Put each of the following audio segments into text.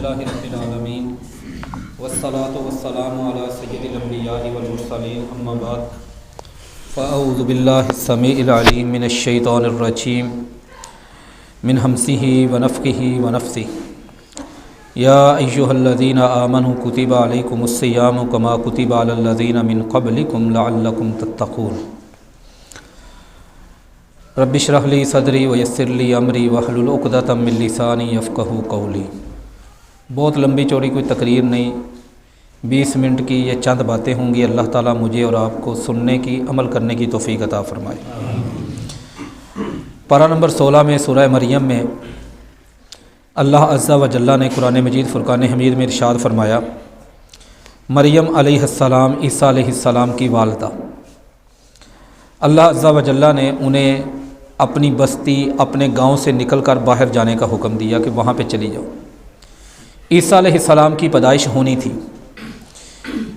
للہ رب العالمین والصلاة والسلام علی سید الانبیاء والمرسلین اما بعد فاعوذ باللہ السمیع العلیم من الشیطان الرجیم من ہمزہ ونفخہ ونفثہ یا ایہا الذین آمنوا کتب علیکم الصیام کما کتب علی الذین من قبلکم لعلکم تتقون رب اشرح لی صدری ویسر لی امری واحلل عقدۃ من لسانی یفقہوا قولی۔ بہت لمبی چوڑی کوئی تقریر نہیں، 20 منٹ کی یہ چند باتیں ہوں گی۔ اللہ تعالیٰ مجھے اور آپ کو سننے کی، عمل کرنے کی توفیق عطا فرمائے۔ پارہ نمبر 16 میں سورہ مریم میں اللہ عز و جل نے قرآن مجید فرقان حمید میں ارشاد فرمایا، مریم علیہ السلام عیسیٰ علیہ السلام کی والدہ، اللہ عز و جل نے انہیں اپنی بستی، اپنے گاؤں سے نکل کر باہر جانے کا حکم دیا کہ وہاں پہ چلی جاؤ۔ عیسیٰ علیہ السلام کی پیدائش ہونی تھی۔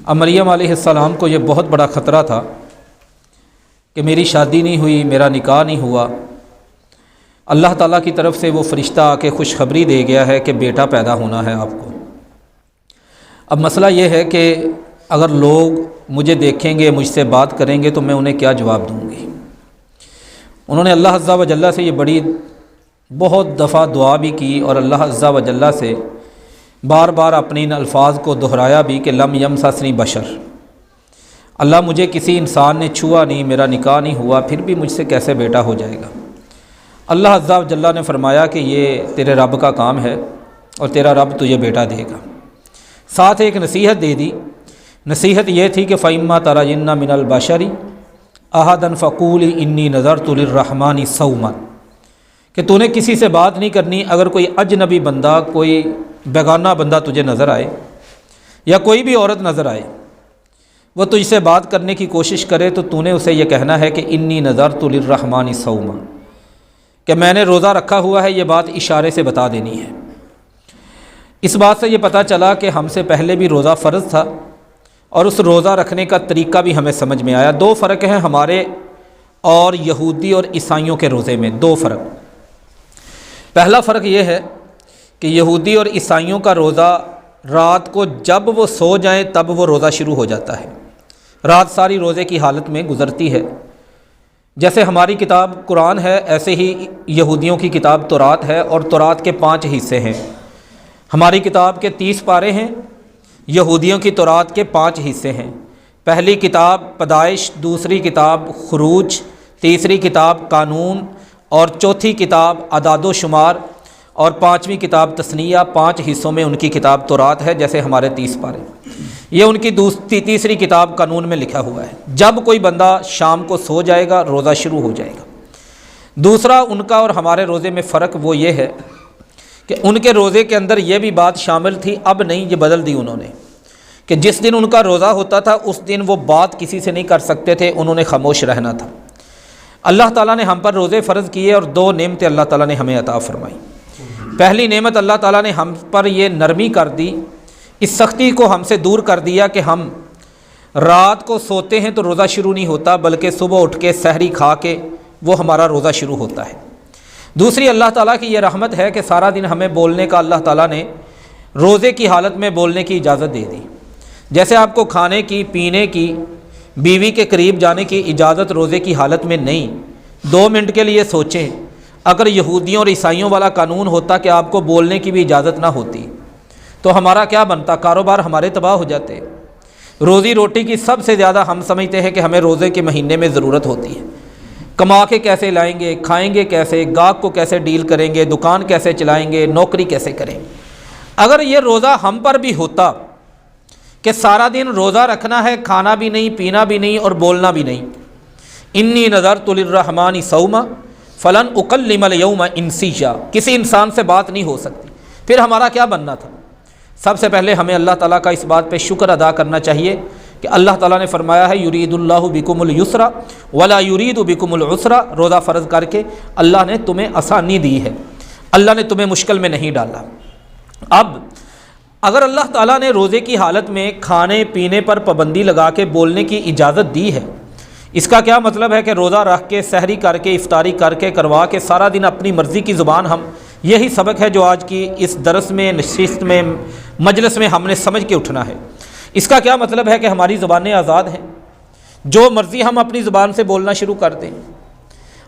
اب مریم علیہ السلام کو یہ بہت بڑا خطرہ تھا کہ میری شادی نہیں ہوئی، میرا نکاح نہیں ہوا۔ اللہ تعالیٰ کی طرف سے وہ فرشتہ آ کے خوشخبری دے گیا ہے کہ بیٹا پیدا ہونا ہے آپ کو۔ اب مسئلہ یہ ہے کہ اگر لوگ مجھے دیکھیں گے، مجھ سے بات کریں گے تو میں انہیں کیا جواب دوں گی؟ انہوں نے اللہ عز و جل سے یہ بہت دفعہ دعا بھی کی اور اللہ عز و جل سے بار بار اپنے ان الفاظ کو دہرایا بھی کہ لم یمسسنی بشر، اللہ مجھے کسی انسان نے چھوا نہیں، میرا نکاح نہیں ہوا، پھر بھی مجھ سے کیسے بیٹا ہو جائے گا؟ اللہ عز و جل نے فرمایا کہ یہ تیرے رب کا کام ہے اور تیرا رب تجھے بیٹا دے گا۔ ساتھ ایک نصیحت دے دی۔ نصیحت یہ تھی کہ فَإِمَّا تَرَيِنَّ مِنَ الْبَشَرِ أَحَدًا فَقُولِي إِنِّی نَذَرْتُ لِلرَّحْمَنِ صَوْمًا، کہ تو نے کسی سے بات نہیں کرنی۔ اگر کوئی اجنبی بندہ، کوئی بیگانہ بندہ تجھے نظر آئے یا کوئی بھی عورت نظر آئے، وہ تجھ سے بات کرنے کی کوشش کرے تو نے اسے یہ کہنا ہے کہ إِنِّی نَذَرْتُ لِلرَّحْمَنِ صَوْمًا، کہ میں نے روزہ رکھا ہوا ہے۔ یہ بات اشارے سے بتا دینی ہے۔ اس بات سے یہ پتہ چلا کہ ہم سے پہلے بھی روزہ فرض تھا اور اس روزہ رکھنے کا طریقہ بھی ہمیں سمجھ میں آیا۔ دو فرق ہیں ہمارے اور یہودی اور عیسائیوں کے روزے میں، دو فرق۔ پہلا فرق یہ ہے کہ یہودی اور عیسائیوں کا روزہ رات کو جب وہ سو جائیں تب وہ روزہ شروع ہو جاتا ہے، رات ساری روزے کی حالت میں گزرتی ہے۔ جیسے ہماری کتاب قرآن ہے، ایسے ہی یہودیوں کی کتاب تورات ہے، اور تورات کے 5 حصے ہیں۔ ہماری کتاب کے 30 پارے ہیں، یہودیوں کی تورات کے 5 حصے ہیں۔ پہلی کتاب پیدائش، دوسری کتاب خروج، تیسری کتاب قانون، اور چوتھی کتاب اعداد و شمار، اور 5ویں کتاب تثنیہ۔ 5 حصوں میں ان کی کتاب تورات ہے، جیسے ہمارے 30 پارے۔ یہ ان کی تیسری کتاب قانون میں لکھا ہوا ہے، جب کوئی بندہ شام کو سو جائے گا روزہ شروع ہو جائے گا۔ دوسرا ان کا اور ہمارے روزے میں فرق وہ یہ ہے کہ ان کے روزے کے اندر یہ بھی بات شامل تھی، اب نہیں، یہ بدل دی انہوں نے، کہ جس دن ان کا روزہ ہوتا تھا اس دن وہ بات کسی سے نہیں کر سکتے تھے، انہوں نے خاموش رہنا تھا۔ اللہ تعالیٰ نے ہم پر روزے فرض کیے اور 2 نعمتیں اللہ تعالیٰ نے ہمیں عطا فرمائی۔ پہلی نعمت، اللہ تعالیٰ نے ہم پر یہ نرمی کر دی، اس سختی کو ہم سے دور کر دیا کہ ہم رات کو سوتے ہیں تو روزہ شروع نہیں ہوتا، بلکہ صبح اٹھ کے سحری کھا کے وہ ہمارا روزہ شروع ہوتا ہے۔ دوسری اللہ تعالیٰ کی یہ رحمت ہے کہ سارا دن ہمیں بولنے کا اللہ تعالیٰ نے روزے کی حالت میں بولنے کی اجازت دے دی۔ جیسے آپ کو کھانے کی، پینے کی، بیوی کے قریب جانے کی اجازت روزے کی حالت میں نہیں۔ 2 منٹ کے لیے سوچیں، اگر یہودیوں اور عیسائیوں والا قانون ہوتا کہ آپ کو بولنے کی بھی اجازت نہ ہوتی تو ہمارا کیا بنتا؟ کاروبار ہمارے تباہ ہو جاتے۔ روزی روٹی کی سب سے زیادہ ہم سمجھتے ہیں کہ ہمیں روزے کے مہینے میں ضرورت ہوتی ہے۔ کما کے کیسے لائیں گے، کھائیں گے کیسے، گاہک کو کیسے ڈیل کریں گے، دکان کیسے چلائیں گے، نوکری کیسے کریں گے۔ اگر یہ روزہ ہم پر بھی ہوتا کہ سارا دن روزہ رکھنا ہے، کھانا بھی نہیں، پینا بھی نہیں اور بولنا بھی نہیں، انی نذرت للرحمن صوما فلن اکلم الیوم انسیا، کسی انسان سے بات نہیں ہو سکتی، پھر ہمارا کیا بننا تھا؟ سب سے پہلے ہمیں اللہ تعالیٰ کا اس بات پہ شکر ادا کرنا چاہیے کہ اللہ تعالیٰ نے فرمایا ہے یرید اللہ بکم الیسر ولا یرید بکم العسر، روزہ فرض کر کے اللہ نے تمہیں آسانی دی ہے، اللہ نے تمہیں مشکل میں نہیں ڈالا۔ اب اگر اللہ تعالیٰ نے روزے کی حالت میں کھانے پینے پر پابندی لگا کے بولنے کی اجازت دی ہے، اس کا کیا مطلب ہے کہ روزہ رکھ کے، سحری کر کے، افطاری کر کے، کروا کے سارا دن اپنی مرضی کی زبان ہم یہی سبق ہے جو آج کی اس درس میں، نشست میں، مجلس میں ہم نے سمجھ کے اٹھنا ہے۔ اس کا کیا مطلب ہے کہ ہماری زبانیں آزاد ہیں، جو مرضی ہم اپنی زبان سے بولنا شروع کر دیں۔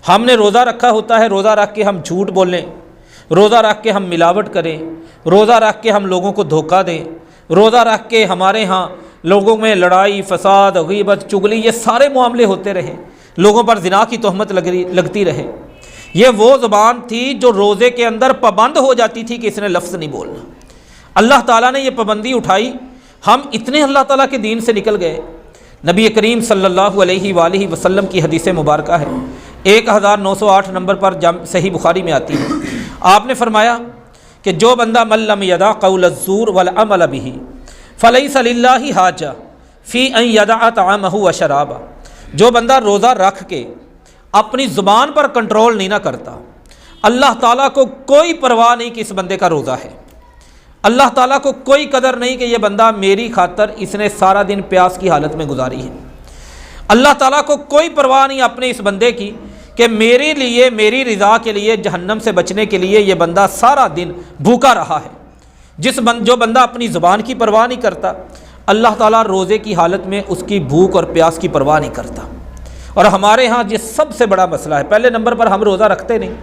ہم نے روزہ رکھا ہوتا ہے، روزہ رکھ کے ہم جھوٹ بولیں، روزہ رکھ کے ہم ملاوٹ کریں، روزہ رکھ کے ہم لوگوں کو دھوکہ دیں، روزہ رکھ کے ہمارے ہاں لوگوں میں لڑائی، فساد، غیبت، چغلی، یہ سارے معاملے ہوتے رہیں، لوگوں پر زنا کی تہمت لگتی رہے۔ یہ وہ زبان تھی جو روزے کے اندر پابند ہو جاتی تھی کہ اس نے لفظ نہیں بولنا۔ اللہ تعالیٰ نے یہ پابندی اٹھائی، ہم اتنے اللہ تعالیٰ کے دین سے نکل گئے۔ نبی کریم صلی اللہ علیہ وآلہ وسلم کی حدیث مبارکہ ہے، 1908 نمبر پر صحیح بخاری میں آتی ہے۔ آپ نے فرمایا کہ جو بندہ من لم یدع قول الزور والعمل به فلیس للہ حاجہ فی ان یدع طعامہ وشرابہ، جو بندہ روزہ رکھ کے اپنی زبان پر کنٹرول نہیں نہ کرتا، اللہ تعالیٰ کو کوئی پرواہ نہیں کہ اس بندے کا روزہ ہے، اللہ تعالیٰ کو کوئی قدر نہیں کہ یہ بندہ میری خاطر اس نے سارا دن پیاس کی حالت میں گزاری ہے، اللہ تعالیٰ کو کوئی پرواہ نہیں اپنے اس بندے کی کہ میرے لیے، میری رضا کے لیے، جہنم سے بچنے کے لیے یہ بندہ سارا دن بھوکا رہا ہے۔ جو بندہ اپنی زبان کی پرواہ نہیں کرتا، اللہ تعالیٰ روزے کی حالت میں اس کی بھوک اور پیاس کی پرواہ نہیں کرتا۔ اور ہمارے ہاں یہ سب سے بڑا مسئلہ ہے۔ پہلے نمبر پر ہم روزہ رکھتے نہیں۔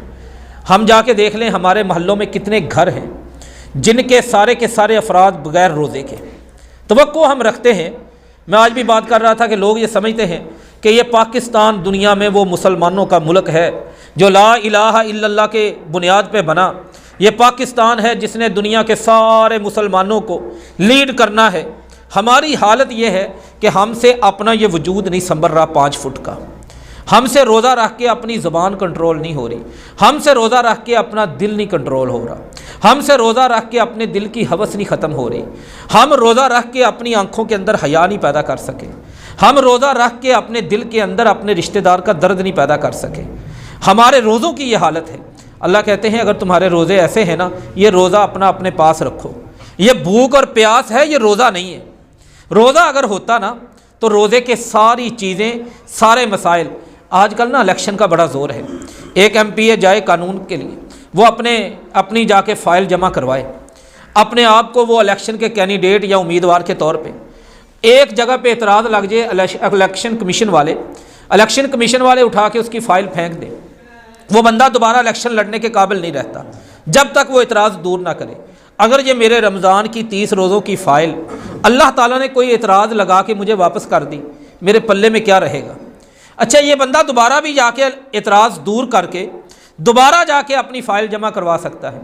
ہم جا کے دیکھ لیں ہمارے محلوں میں کتنے گھر ہیں جن کے سارے افراد بغیر روزے کے۔ توقع ہم رکھتے ہیں، میں آج بھی بات کر رہا تھا کہ لوگ یہ سمجھتے ہیں کہ یہ پاکستان دنیا میں وہ مسلمانوں کا ملک ہے جو لا الہ الا اللہ کے بنیاد پہ بنا، یہ پاکستان ہے جس نے دنیا کے سارے مسلمانوں کو لیڈ کرنا ہے۔ ہماری حالت یہ ہے کہ ہم سے اپنا یہ وجود نہیں سنبھل رہا 5 فٹ کا، ہم سے روزہ رکھ کے اپنی زبان کنٹرول نہیں ہو رہی، ہم سے روزہ رکھ کے اپنا دل نہیں کنٹرول ہو رہا، ہم سے روزہ رکھ کے اپنے دل کی ہوس نہیں ختم ہو رہی، ہم روزہ رکھ کے اپنی آنکھوں کے اندر حیا نہیں پیدا کر سکے، ہم روزہ رکھ کے اپنے دل کے اندر اپنے رشتہ دار کا درد نہیں پیدا کر سکے۔ ہمارے روزوں کی یہ حالت ہے۔ اللہ کہتے ہیں اگر تمہارے روزے ایسے ہیں نا، یہ روزہ اپنے پاس رکھو، یہ بھوک اور پیاس ہے، یہ روزہ نہیں ہے۔ روزہ اگر ہوتا نا تو روزے کے ساری چیزیں، سارے مسائل، آج کل نا الیکشن کا بڑا زور ہے، ایک ایم پی اے جائے قانون کے لیے، وہ اپنی جا کے فائل جمع کروائے، اپنے آپ کو وہ الیکشن کے کینڈیڈیٹ یا امیدوار کے طور پہ، ایک جگہ پہ اعتراض لگ جائے، الیکشن کمیشن والے اٹھا کے اس کی فائل پھینک دیں، وہ بندہ دوبارہ الیکشن لڑنے کے قابل نہیں رہتا جب تک وہ اعتراض دور نہ کرے۔ اگر یہ میرے رمضان کی 30 روزوں کی فائل اللہ تعالیٰ نے کوئی اعتراض لگا کے مجھے واپس کر دی، میرے پلے میں کیا رہے گا؟ اچھا یہ بندہ دوبارہ بھی جا کے اعتراض دور کر کے دوبارہ جا کے اپنی فائل جمع کروا سکتا ہے،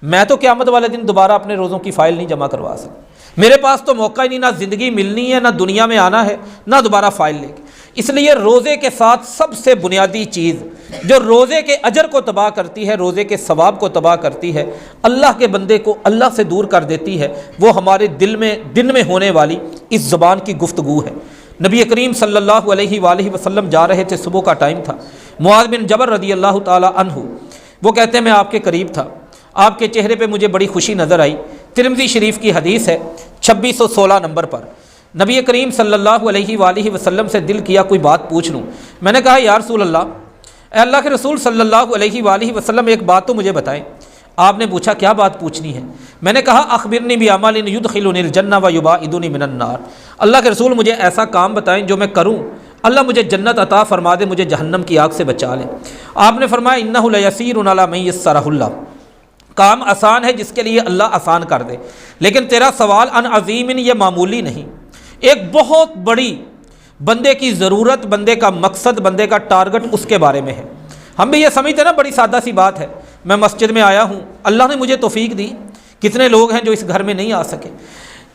میں تو قیامت والے دن دوبارہ اپنے روزوں کی فائل نہیں جمع کروا سکتا، میرے پاس تو موقع ہی نہیں، نہ زندگی ملنی ہے، نہ دنیا میں آنا ہے، نہ دوبارہ فائل لے کے۔ اس لیے روزے کے ساتھ سب سے بنیادی چیز جو روزے کے اجر کو تباہ کرتی ہے، روزے کے ثواب کو تباہ کرتی ہے، اللہ کے بندے کو اللہ سے دور کر دیتی ہے، وہ ہمارے دل میں ہونے والی اس زبان کی گفتگو ہے۔ نبی کریم صلی اللہ علیہ وآلہ وسلم جا رہے تھے، صبح کا ٹائم تھا، معاذ بن جبل رضی اللہ تعالی عنہ وہ کہتے ہیں میں آپ کے قریب تھا، آپ کے چہرے پہ مجھے بڑی خوشی نظر آئی۔ ترمذی شریف کی حدیث ہے 2616 نمبر پر، نبی کریم صلی اللہ علیہ وآلہ وسلم سے دل کیا کوئی بات پوچھ لوں۔ میں نے کہا یا رسول اللہ، اے اللہ کے رسول صلی اللہ علیہ وآلہ وسلم ایک بات تو مجھے بتائیں۔ آپ نے پوچھا کیا بات پوچھنی ہے؟ میں نے کہا اخبرنی بعمل یدخلنی الجنہ ویباعدنی من النار، اللہ کے رسول مجھے ایسا کام بتائیں جو میں کروں اللہ مجھے جنت عطا فرما دے، مجھے جہنم کی آگ سے بچا لے۔ آپ نے فرمایا انہ لیسیر علی من یسرہ اللہ، کام آسان ہے جس کے لیے اللہ آسان کر دے، لیکن تیرا سوال ان عظیم یہ معمولی نہیں، ایک بہت بڑی بندے کی ضرورت، بندے کا مقصد، بندے کا ٹارگٹ اس کے بارے میں ہے۔ ہم بھی یہ سمجھتے ہیں نا بڑی سادہ سی بات ہے، میں مسجد میں آیا ہوں، اللہ نے مجھے توفیق دی، کتنے لوگ ہیں جو اس گھر میں نہیں آ سکے،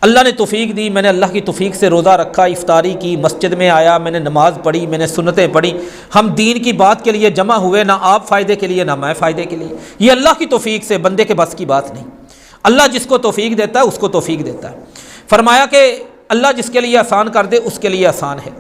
اللہ نے توفیق دی، میں نے اللہ کی توفیق سے روزہ رکھا، افطاری کی، مسجد میں آیا، میں نے نماز پڑھی، میں نے سنتیں پڑھی، ہم دین کی بات کے لیے جمع ہوئے، نہ آپ فائدے کے لیے نہ میں فائدے کے لیے، یہ اللہ کی توفیق سے، بندے کے بس کی بات نہیں۔ اللہ جس کو توفیق دیتا ہے اس کو توفیق دیتا ہے۔ فرمایا کہ اللہ جس کے لیے آسان کر دے اس کے لیے آسان ہے۔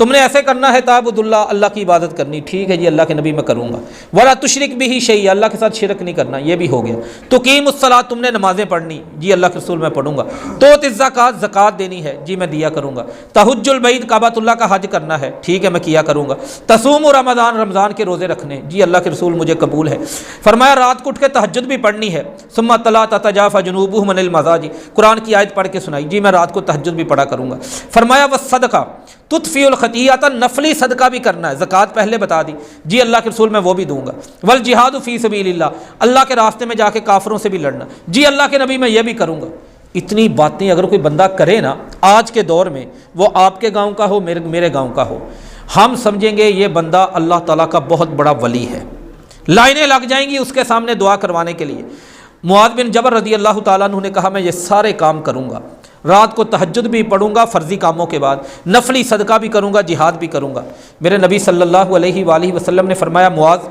تم نے ایسے کرنا ہے تعبد اللہ، اللہ کی عبادت کرنی، ٹھیک ہے جی اللہ کے نبی میں کروں گا، ولا تشرک بھی شیئا، اللہ کے ساتھ شرک نہیں کرنا، یہ بھی ہو گیا، تقیم الصلاۃ، تم نے نمازیں پڑھنی، جی اللہ کے رسول میں پڑھوں گا، توت الزکات، زکوٰۃ دینی ہے، جی میں دیا کروں گا، تحج البیت، کعبۃ اللہ کا حج کرنا ہے، ٹھیک ہے میں کیا کروں گا، تصوم رمضان، رمضان کے روزے رکھنے، جی اللہ کے رسول مجھے قبول ہے، فرمایا رات کو اٹھ کے تہجد بھی پڑھنی ہے، ثم تلا تتجافى جنوبهم عن المضاجع، قرآن کی آیت پڑھ کے سنائی، جی میں رات کو تہجد بھی پڑھا کروں گا، فرمایا والصدقہ تطفئ الخطیئۃ، نفلی صدقہ بھی کرنا ہے، زکوٰۃ پہلے بتا دی، جی اللہ کے رسول میں وہ بھی دوں گا، والجہاد فی سبیل اللہ، اللہ کے راستے میں جا کے کافروں سے بھی لڑنا، جی اللہ کے نبی میں یہ بھی کروں گا۔ اتنی باتیں اگر کوئی بندہ کرے نا آج کے دور میں، وہ آپ کے گاؤں کا ہو میرے گاؤں کا ہو، ہم سمجھیں گے یہ بندہ اللہ تعالیٰ کا بہت بڑا ولی ہے، لائنیں لگ جائیں گی اس کے سامنے دعا کروانے کے لیے۔ معاذ بن جبل رضی اللہ تعالیٰ عنہ نے کہا میں یہ سارے کام کروں گا، رات کو تہجد بھی پڑھوں گا فرضی کاموں کے بعد، نفلی صدقہ بھی کروں گا، جہاد بھی کروں گا۔ میرے نبی صلی اللہ علیہ وآلہ وسلم نے فرمایا معاذ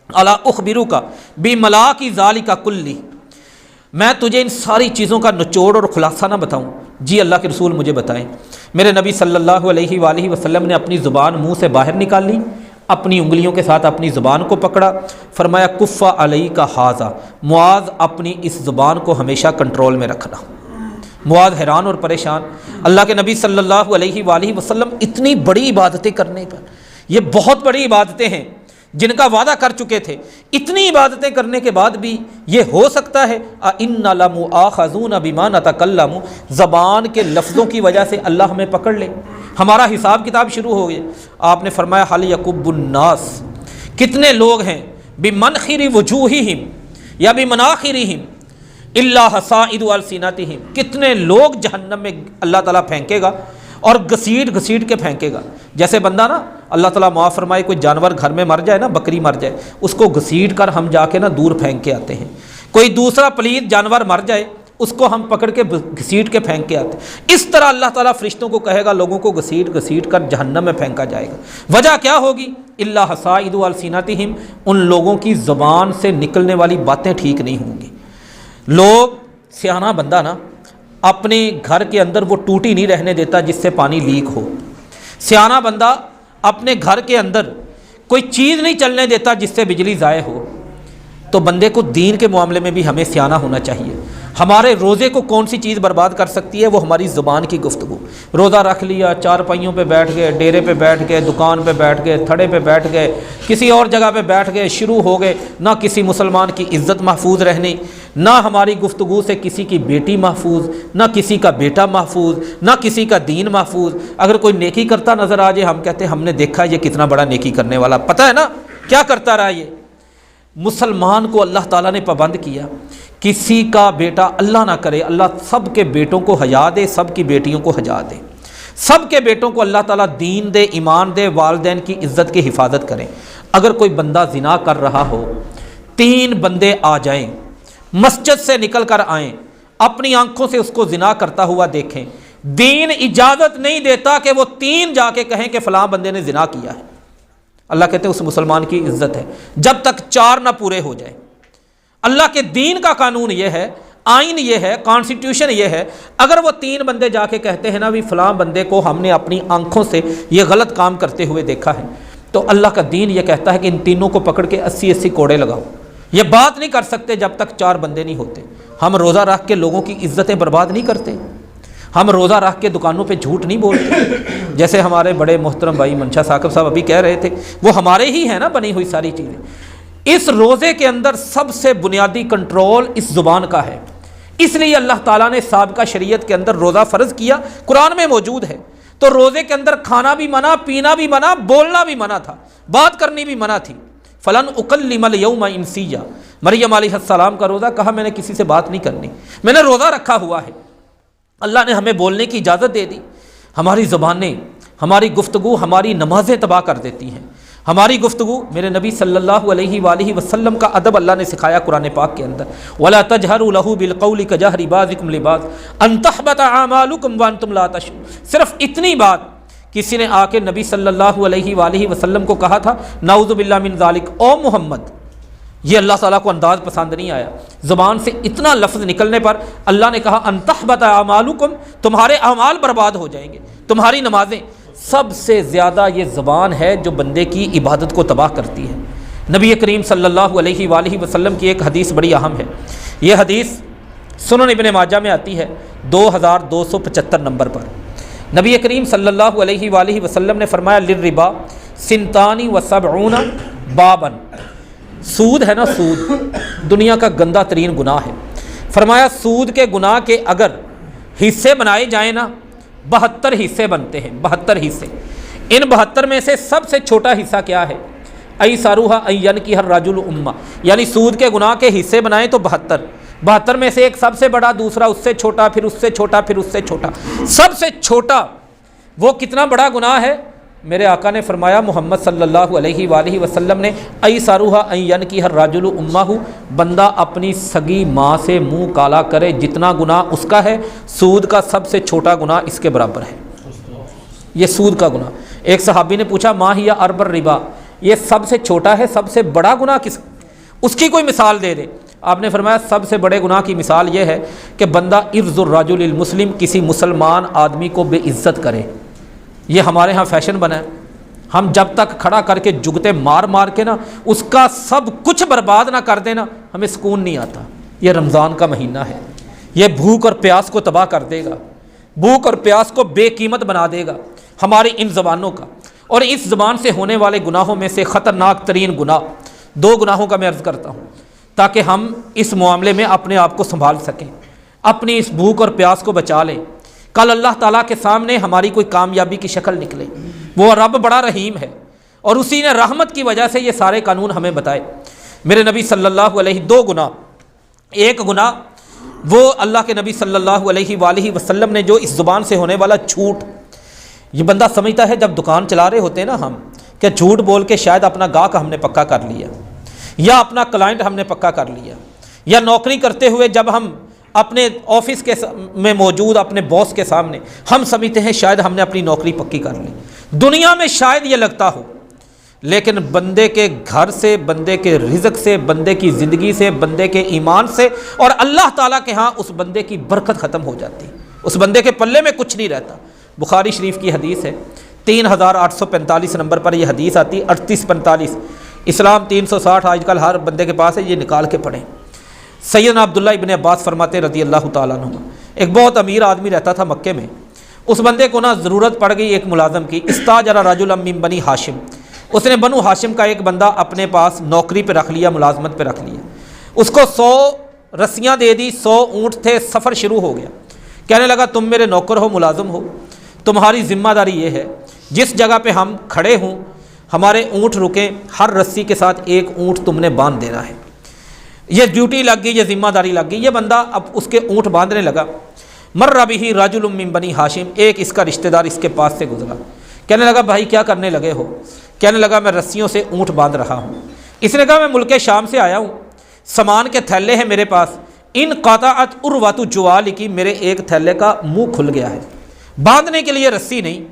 الا اخبرک بملاک ذالک کلہ، میں تجھے ان ساری چیزوں کا نچوڑ اور خلاصہ نہ بتاؤں؟ جی اللہ کے رسول مجھے بتائیں۔ میرے نبی صلی اللہ علیہ وآلہ وسلم نے اپنی زبان منہ سے باہر نکال لی، اپنی انگلیوں کے ساتھ اپنی زبان کو پکڑا، فرمایا کف علیک ھذا، معاذ اپنی اس زبان کو ہمیشہ کنٹرول میں رکھنا۔ معاذ حیران اور پریشان، اللہ کے نبی صلی اللہ علیہ وآلہ وسلم اتنی بڑی عبادتیں کرنے پر، یہ بہت بڑی عبادتیں ہیں جن کا وعدہ کر چکے تھے، اتنی عبادتیں کرنے کے بعد بھی یہ ہو سکتا ہے؟ اِنَّا لَمُؤَاخَذُونَ بِمَا نَتَكَلَّمُ، زبان کے لفظوں کی وجہ سے اللہ ہمیں پکڑ لے، ہمارا حساب کتاب شروع ہو گیا۔ آپ نے فرمایا حَلْ يَكُبُّ النَّاسِ، کتنے لوگ ہیں، بِمَنْخِرِ وُجُوهِهِمْ یا بِمَنَاخِرِهِمْ إِلَّا حَصَائِدُ أَلْسِنَتِهِمْ، کتنے لوگ جہنم میں اللہ تعالیٰ پھینکے گا اور گھسیٹ کے پھینکے گا۔ جیسے بندہ نا اللہ تعالیٰ معاف فرمائے کوئی جانور گھر میں مر جائے نا، بکری مر جائے، اس کو گھسیٹ کر ہم جا کے نا دور پھینک کے آتے ہیں، کوئی دوسرا پلید جانور مر جائے اس کو ہم پکڑ کے گھسیٹ کے پھینک کے آتے ہیں، اس طرح اللہ تعالیٰ فرشتوں کو کہے گا لوگوں کو گھسیٹ کر جہنم میں پھینکا جائے گا۔ وجہ کیا ہوگی؟ الا حصائد السنتہم، ان لوگوں کی زبان سے نکلنے والی باتیں ٹھیک نہیں ہوں گی۔ لوگ سیاح بندہ نا اپنے گھر کے اندر وہ ٹوٹی نہیں رہنے دیتا جس سے پانی لیک ہو، سیاح بندہ اپنے گھر کے اندر کوئی چیز نہیں چلنے دیتا جس سے بجلی ضائع ہو۔ تو بندے کو دین کے معاملے میں بھی ہمیں سیاح ہونا چاہیے۔ ہمارے روزے کو کون سی چیز برباد کر سکتی ہے؟ وہ ہماری زبان کی گفتگو۔ روزہ رکھ لیا، چار پائیوں پہ بیٹھ گئے، ڈیرے پہ بیٹھ گئے، دکان پہ بیٹھ گئے، تھڑے پہ بیٹھ گئے، کسی اور جگہ پہ بیٹھ گئے، شروع ہو گئے، نہ کسی مسلمان کی عزت محفوظ رہنی، نہ ہماری گفتگو سے کسی کی بیٹی محفوظ، نہ کسی کا بیٹا محفوظ، نہ کسی کا دین محفوظ۔ اگر کوئی نیکی کرتا نظر آ جائے ہم کہتے ہیں ہم نے دیکھا یہ کتنا بڑا نیکی کرنے والا، پتہ ہے نا کیا کرتا رہا یہ۔ مسلمان کو اللہ تعالیٰ نے پابند کیا، کسی کا بیٹا اللہ نہ کرے، اللہ سب کے بیٹوں کو حیا دے، سب کی بیٹیوں کو حیا دے، سب کے بیٹوں کو اللہ تعالیٰ دین دے، ایمان دے، والدین کی عزت کی حفاظت کریں۔ اگر کوئی بندہ زنا کر رہا ہو، 3 بندے آ جائیں، مسجد سے نکل کر آئیں، اپنی آنکھوں سے اس کو زنا کرتا ہوا دیکھیں، دین اجازت نہیں دیتا کہ وہ 3 جا کے کہیں کہ فلاں بندے نے زنا کیا ہے۔ اللہ کہتے ہیں اس مسلمان کی عزت ہے جب تک 4 نہ پورے ہو جائے۔ اللہ کے دین کا قانون یہ ہے، آئین یہ ہے، کانسٹیٹیوشن یہ ہے، اگر وہ 3 بندے جا کے کہتے ہیں نا بھی فلاں بندے کو ہم نے اپنی آنکھوں سے یہ غلط کام کرتے ہوئے دیکھا ہے، تو اللہ کا دین یہ کہتا ہے کہ ان تینوں کو پکڑ کے 80 کوڑے لگاؤ۔ یہ بات نہیں کر سکتے جب تک 4 بندے نہیں ہوتے۔ ہم روزہ رکھ کے لوگوں کی عزتیں برباد نہیں کرتے، ہم روزہ رکھ کے دکانوں پہ جھوٹ نہیں بولتے، جیسے ہمارے بڑے محترم بھائی منشا ثاقب صاحب ابھی کہہ رہے تھے، وہ ہمارے ہی ہیں نا بنی ہوئی ساری چیزیں۔ اس روزے کے اندر سب سے بنیادی کنٹرول اس زبان کا ہے، اس لیے اللہ تعالیٰ نے سابقہ شریعت کے اندر روزہ فرض کیا، قرآن میں موجود ہے۔ تو روزے کے اندر کھانا بھی منع، پینا بھی منع، بولنا بھی منع تھا، بات کرنی بھی منع تھی۔ فلن اکلم الیوم انسیا، مریم علیہ السلام کا روزہ، کہا میں نے کسی سے بات نہیں کرنی، میں نے روزہ رکھا ہوا ہے۔ اللہ نے ہمیں بولنے کی اجازت دے دی۔ ہماری زبانیں، ہماری گفتگو ہماری نمازیں تباہ کر دیتی ہیں۔ ہماری گفتگو، میرے نبی صلی اللہ علیہ وآلہ وسلم کا ادب اللہ نے سکھایا قرآن پاک کے اندر، وَلَا تَجْهَرُوا لَهُ بِالْقَوْلِ كَجَهْرِ بَعْضِكُمْ لِبَعْضٍ أَن تَحْبَطَ أَعْمَالُكُمْ وَأَنْتُمْ لَا تَشْعُرُونَ۔ صرف اتنی بات کسی نے آ کے نبی صلی اللہ علیہ وآلہ وسلم کو کہا تھا، نعوذ باللہ من ذالک، او محمد، یہ اللہ تعالیٰ کو انداز پسند نہیں آیا۔ زبان سے اتنا لفظ نکلنے پر اللہ نے کہا ان تحبط اعمالکم، تمہارے اعمال برباد ہو جائیں گے، تمہاری نمازیں سب سے زیادہ یہ زبان ہے جو بندے کی عبادت کو تباہ کرتی ہے۔ نبی کریم صلی اللہ علیہ وآلہ وسلم کی ایک حدیث بڑی اہم ہے۔ یہ حدیث سنن ابن ماجہ میں آتی ہے 2275 نمبر پر۔ نبی کریم صلی اللہ علیہ وآلہ وسلم نے فرمایا للربا سنتانی و سبعون بابن، سود ہے نا، سود دنیا کا گندہ ترین گناہ ہے۔ فرمایا سود کے گناہ کے اگر حصے بنائے جائیں نا، 72 حصے بنتے ہیں، 72 حصے۔ ان 72 میں سے سب سے چھوٹا حصہ کیا ہے؟ ایساروہا این کی ہر راجل امہ، یعنی سود کے گناہ کے حصے بنائیں تو 72 میں سے ایک سب سے بڑا، دوسرا اس سے چھوٹا، پھر اس سے چھوٹا، پھر اس سے چھوٹا۔ سب سے چھوٹا وہ کتنا بڑا گناہ ہے؟ میرے آقا نے فرمایا محمد صلی اللہ علیہ وآلہ وسلم نے ایساروہا این کی ہر راجل امہ، بندہ اپنی سگی ماں سے منہ کالا کرے، جتنا گناہ اس کا ہے سود کا سب سے چھوٹا گناہ اس کے برابر ہے، یہ سود کا گناہ۔ ایک صحابی نے پوچھا ما ہی ارب الربا، یہ سب سے چھوٹا ہے، سب سے بڑا گناہ کس، اس کی کوئی مثال دے دے۔ آپ نے فرمایا سب سے بڑے گناہ کی مثال یہ ہے کہ بندہ عرض الرجل المسلم، کسی مسلمان آدمی کو بے عزت کرے۔ یہ ہمارے ہاں فیشن بنا ہے، ہم جب تک کھڑا کر کے جگتے مار مار کے نا اس کا سب کچھ برباد نہ کر دینا ہمیں سکون نہیں آتا۔ یہ رمضان کا مہینہ ہے، یہ بھوک اور پیاس کو تباہ کر دے گا، بھوک اور پیاس کو بے قیمت بنا دے گا ہماری ان زبانوں کا۔ اور اس زبان سے ہونے والے گناہوں میں سے خطرناک ترین گناہ 2 گناہوں کا میں عرض کرتا ہوں تاکہ ہم اس معاملے میں اپنے آپ کو سنبھال سکیں، اپنی اس بھوک اور پیاس کو بچا لیں، کل اللہ تعالیٰ کے سامنے ہماری کوئی کامیابی کی شکل نکلے۔ وہ رب بڑا رحیم ہے اور اسی نے رحمت کی وجہ سے یہ سارے قانون ہمیں بتائے۔ میرے نبی صلی اللہ علیہ 2 گناہ، ایک گناہ وہ اللہ کے نبی صلی اللہ علیہ وآلہ وسلم نے جو اس زبان سے ہونے والا جھوٹ، یہ بندہ سمجھتا ہے جب دکان چلا رہے ہوتے ہیں نا ہم کہ جھوٹ بول کے شاید اپنا گاہک ہم نے پکا کر لیا، یا اپنا کلائنٹ ہم نے پکا کر لیا، یا نوکری کرتے ہوئے جب ہم اپنے آفس کے میں موجود اپنے باس کے سامنے ہم سمجھتے ہیں شاید ہم نے اپنی نوکری پکی کر لی، دنیا میں شاید یہ لگتا ہو، لیکن بندے کے گھر سے، بندے کے رزق سے، بندے کی زندگی سے، بندے کے ایمان سے اور اللہ تعالیٰ کے ہاں اس بندے کی برکت ختم ہو جاتی، اس بندے کے پلے میں کچھ نہیں رہتا۔ بخاری شریف کی حدیث ہے، 3845 نمبر پر یہ حدیث آتی، 3845، اسلام 360 آج کل ہر بندے کے پاس ہے، یہ نکال کے پڑھیں۔ سیدنا عبداللہ ابن عباس فرماتے رضی اللہ تعالیٰ عنہ، ایک بہت امیر آدمی رہتا تھا مکے میں، اس بندے کو نا ضرورت پڑ گئی ایک ملازم کی، استاجر رجلا من بنی ہاشم، اس نے بنو ہاشم کا ایک بندہ اپنے پاس نوکری پہ رکھ لیا، ملازمت پہ رکھ لیا، اس کو 100 رسیاں دے دی، 100 اونٹ تھے، سفر شروع ہو گیا، کہنے لگا تم میرے نوکر ہو، ملازم ہو، تمہاری ذمہ داری یہ ہے جس جگہ پہ ہم کھڑے ہوں ہمارے اونٹ رکیں، ہر رسی کے ساتھ ایک اونٹ تم نے باندھ دینا ہے۔ یہ ڈیوٹی لگ گئی، یہ ذمہ داری لگ گئی، یہ بندہ اب اس کے اونٹ باندھنے لگا۔ مر بہ رجل من بنی ہاشم، ایک اس کا رشتہ دار اس کے پاس سے گزرا، کہنے لگا بھائی کیا کرنے لگے ہو؟ کہنے لگا میں رسیوں سے اونٹ باندھ رہا ہوں۔ اس نے کہا میں ملک شام سے آیا ہوں، سامان کے تھیلے ہیں میرے پاس، ان قاطعت اروۃ جوال کی، میرے ایک تھیلے کا منہ کھل گیا ہے، باندھنے کے لیے رسی نہیں،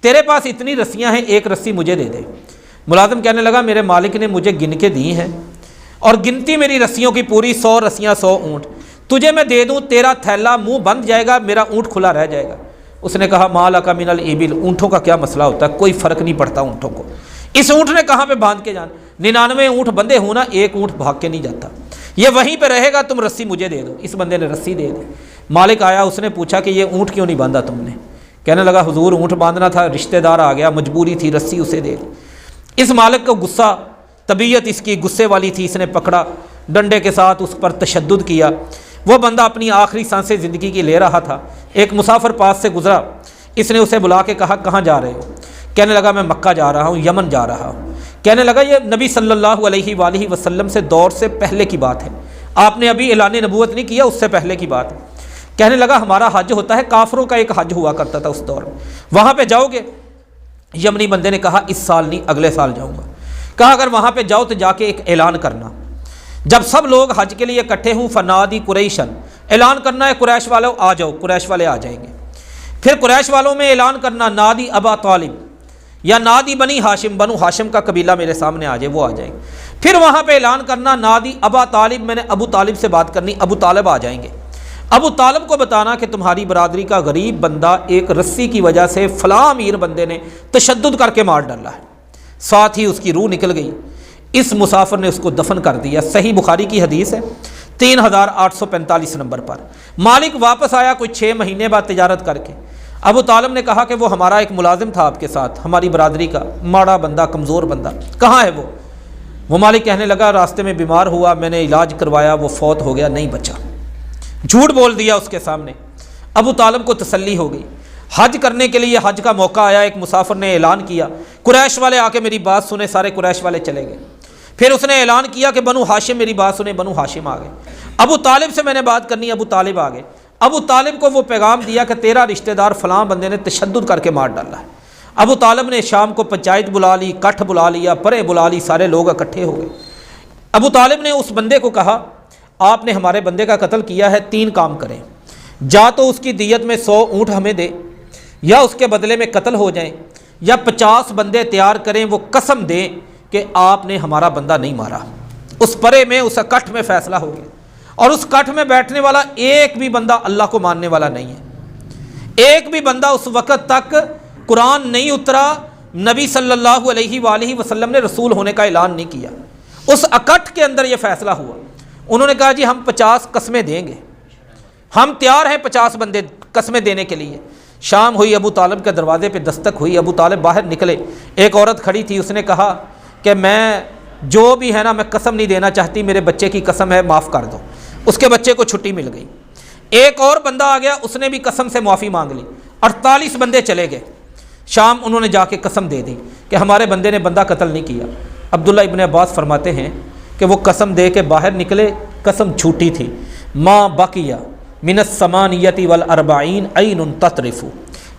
تیرے پاس اتنی رسیاں ہیں، ایک رسی مجھے دے دے۔ ملازم کہنے لگا میرے مالک نے مجھے گن کے دی ہیں اور گنتی میری رسیوں کی پوری 100 رسیاں 100 اونٹ، تجھے میں دے دوں تیرا تھیلا منہ بند جائے گا، میرا اونٹ کھلا رہ جائے گا۔ اس نے کہا ما لک من الابل، اونٹوں کا کیا مسئلہ ہوتا ہے، کوئی فرق نہیں پڑتا اونٹوں کو، اس اونٹ نے کہاں پہ باندھ کے جانا، 99 اونٹ بندے ہوں نا، ایک اونٹ بھاگ کے نہیں جاتا، یہ وہیں پہ رہے گا، تم رسی مجھے دے دو۔ اس بندے نے رسی دے دی۔ مالک آیا، اس نے پوچھا کہ یہ اونٹ کیوں نہیں باندھا تم نے؟ کہنے لگا حضور اونٹ باندھنا تھا، رشتہ دار آ گیا، مجبوری تھی، رسی اسے دے دی۔ اس مالک کو غصہ، طبیعت اس کی غصے والی تھی، اس نے پکڑا، ڈنڈے کے ساتھ اس پر تشدد کیا۔ وہ بندہ اپنی آخری سانسیں زندگی کی لے رہا تھا، ایک مسافر پاس سے گزرا، اس نے اسے بلا کے کہا کہاں جا رہے ہو؟ کہنے لگا میں مکہ جا رہا ہوں، یمن جا رہا ہوں۔ کہنے لگا یہ نبی صلی اللہ علیہ وآلہ وسلم سے دور سے پہلے کی بات ہے، آپ نے ابھی اعلان نبوت نہیں کیا، اس سے پہلے کی بات ہے۔ کہنے لگا ہمارا حج ہوتا ہے، کافروں کا ایک حج ہوا کرتا تھا اس دور میں، وہاں پہ جاؤ گے؟ یمنی بندے نے کہا اس سال نہیں، اگلے سال جاؤں گا۔ کہا اگر وہاں پہ جاؤ تو جا کے ایک اعلان کرنا، جب سب لوگ حج کے لیے اکٹھے ہوں، فنادی قریشن، اعلان کرنا ہے قریش والوں آ جاؤ، قریش والے آ جائیں گے۔ پھر قریش والوں میں اعلان کرنا نادی ابا طالب یا نادی بنی ہاشم، بنو ہاشم کا قبیلہ میرے سامنے آ جائے، وہ آ جائیں گے۔ پھر وہاں پہ اعلان کرنا نادی ابا طالب، میں نے ابو طالب سے بات کرنی، ابو طالب آ جائیں گے۔ ابو طالب کو بتانا کہ تمہاری برادری کا غریب بندہ ایک رسی کی وجہ سے فلاں امیر بندے نے تشدد کر کے مار ڈالا ہے۔ ساتھ ہی اس کی روح نکل گئی، اس مسافر نے اس کو دفن کر دیا۔ صحیح بخاری کی حدیث ہے 3845 نمبر پر۔ مالک واپس آیا کوئی 6 مہینے بعد تجارت کر کے۔ ابو طالب نے کہا کہ وہ ہمارا ایک ملازم تھا آپ کے ساتھ، ہماری برادری کا ماڑا بندہ، کمزور بندہ، کہاں ہے وہ مالک کہنے لگا راستے میں بیمار ہوا، میں نے علاج کروایا، وہ فوت ہو گیا، نہیں بچا۔ جھوٹ بول دیا اس کے سامنے۔ ابو طالب کو تسلی ہو گئی۔ حج کرنے کے لیے حج کا موقع آیا، ایک مسافر نے اعلان کیا، قریش والے آ کے میری بات سنے، سارے قریش والے چلے گئے۔ پھر اس نے اعلان کیا کہ بنو ہاشم میری بات سنے، بنو ہاشم آ گئے۔ ابو طالب سے میں نے بات کرنی، ابو طالب آ گئے۔ ابو طالب کو وہ پیغام دیا کہ تیرا رشتہ دار فلاں بندے نے تشدد کر کے مار ڈالا ہے۔ ابو طالب نے شام کو پنچایت بلا لی، کٹھ بلا لیا، پرے بلا لی، سارے لوگ اکٹھے ہو گئے۔ ابو طالب نے اس بندے کو کہا آپ نے ہمارے بندے کا قتل کیا ہے، 3 کام کریں، یا تو اس کی دیت میں 100 اونٹ ہمیں دے، یا اس کے بدلے میں قتل ہو جائیں، یا 50 بندے تیار کریں وہ قسم دیں کہ آپ نے ہمارا بندہ نہیں مارا۔ اس پرے میں، اس اکٹھ میں فیصلہ ہو گیا، اور اس کٹھ میں بیٹھنے والا ایک بھی بندہ اللہ کو ماننے والا نہیں ہے۔ ایک بھی بندہ اس وقت تک قرآن نہیں اترا، نبی صلی اللہ علیہ وآلہ وسلم نے رسول ہونے کا اعلان نہیں کیا۔ اس اکٹھ کے اندر یہ فیصلہ ہوا، انہوں نے کہا جی ہم 50 قسمیں دیں گے، ہم تیار ہیں 50 بندے قسمیں دینے کے لیے۔ شام ہوئی، ابو طالب کے دروازے پہ دستک ہوئی، ابو طالب باہر نکلے، ایک عورت کھڑی تھی، اس نے کہا کہ میں جو بھی ہے نا، میں قسم نہیں دینا چاہتی، میرے بچے کی قسم ہے، معاف کر دو۔ اس کے بچے کو چھٹی مل گئی۔ ایک اور بندہ آ گیا، اس نے بھی قسم سے معافی مانگ لی۔ 48 بندے چلے گئے۔ شام انہوں نے جا کے قسم دے دی کہ ہمارے بندے نے بندہ قتل نہیں کیا۔ عبداللہ ابن عباس فرماتے ہیں کہ وہ قسم دے کے باہر نکلے، قسم جھوٹی تھی۔ ما بقیہ من الثمانیۃ والاربعین عین تطرف،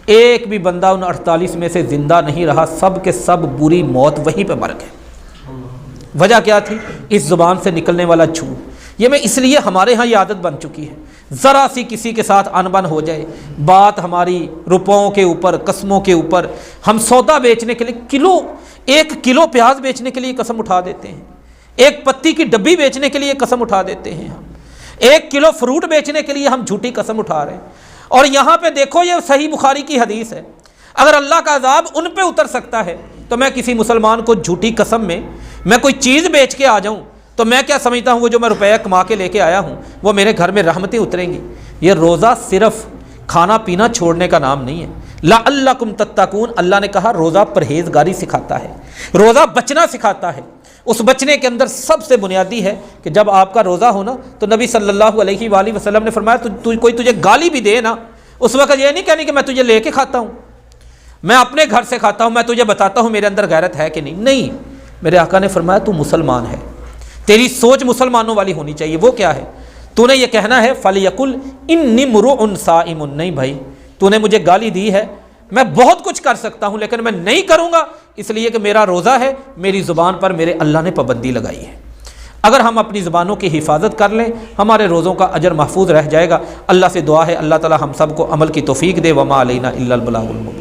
ایک بھی بندہ ان 48 میں سے زندہ نہیں رہا، سب کے سب بری موت وہیں پہ مر گئے۔ وجہ کیا تھی؟ اس زبان سے نکلنے والا جھوٹ۔ یہ میں اس لیے ہمارے ہاں یہ عادت بن چکی ہے، ذرا سی کسی کے ساتھ انبن ہو جائے، بات ہماری روپوں کے اوپر، قسموں کے اوپر، ہم سودا بیچنے کے لیے 1 کلو پیاز بیچنے کے لیے قسم اٹھا دیتے ہیں، 1 پتی کی ڈبی بیچنے کے لیے قسم اٹھا دیتے ہیں، ہم 1 کلو فروٹ بیچنے کے لیے ہم جھوٹی قسم اٹھا رہے ہیں۔ اور یہاں پہ دیکھو، یہ صحیح بخاری کی حدیث ہے، اگر اللہ کا عذاب ان پہ اتر سکتا ہے تو میں کسی مسلمان کو جھوٹی قسم میں کوئی چیز بیچ کے آ جاؤں تو میں کیا سمجھتا ہوں وہ جو میں روپیہ کما کے لے کے آیا ہوں وہ میرے گھر میں رحمتیں اتریں گی؟ یہ روزہ صرف کھانا پینا چھوڑنے کا نام نہیں ہے، لعلکم تتقون، اللہ نے کہا روزہ پرہیزگاری سکھاتا ہے، روزہ بچنا سکھاتا ہے۔ اس بچنے کے اندر سب سے بنیادی ہے کہ جب آپ کا روزہ ہو نا تو نبی صلی اللہ علیہ وآلہ وسلم نے فرمایا کوئی تجھے گالی بھی دے نا، اس وقت یہ نہیں کہنی کہ میں تجھے لے کے کھاتا ہوں، میں اپنے گھر سے کھاتا ہوں، میں تجھے بتاتا ہوں میرے اندر غیرت ہے کہ نہیں، میرے آقا نے فرمایا تو مسلمان ہے، تیری سوچ مسلمانوں والی ہونی چاہیے۔ وہ کیا ہے؟ تو نے یہ کہنا ہے فَلْيَقُلْ إِنِّي امْرُؤٌ صَائِمٌ، نہیں بھائی تو نے مجھے گالی دی ہے، میں بہت کچھ کر سکتا ہوں لیکن میں نہیں کروں گا اس لیے کہ میرا روزہ ہے، میری زبان پر میرے اللہ نے پابندی لگائی ہے۔ اگر ہم اپنی زبانوں کی حفاظت کر لیں ہمارے روزوں کا اجر محفوظ رہ جائے گا۔ اللہ سے دعا ہے اللہ تعالی ہم سب کو عمل کی توفیق دے۔ وما علینا الا البلاغ المبین۔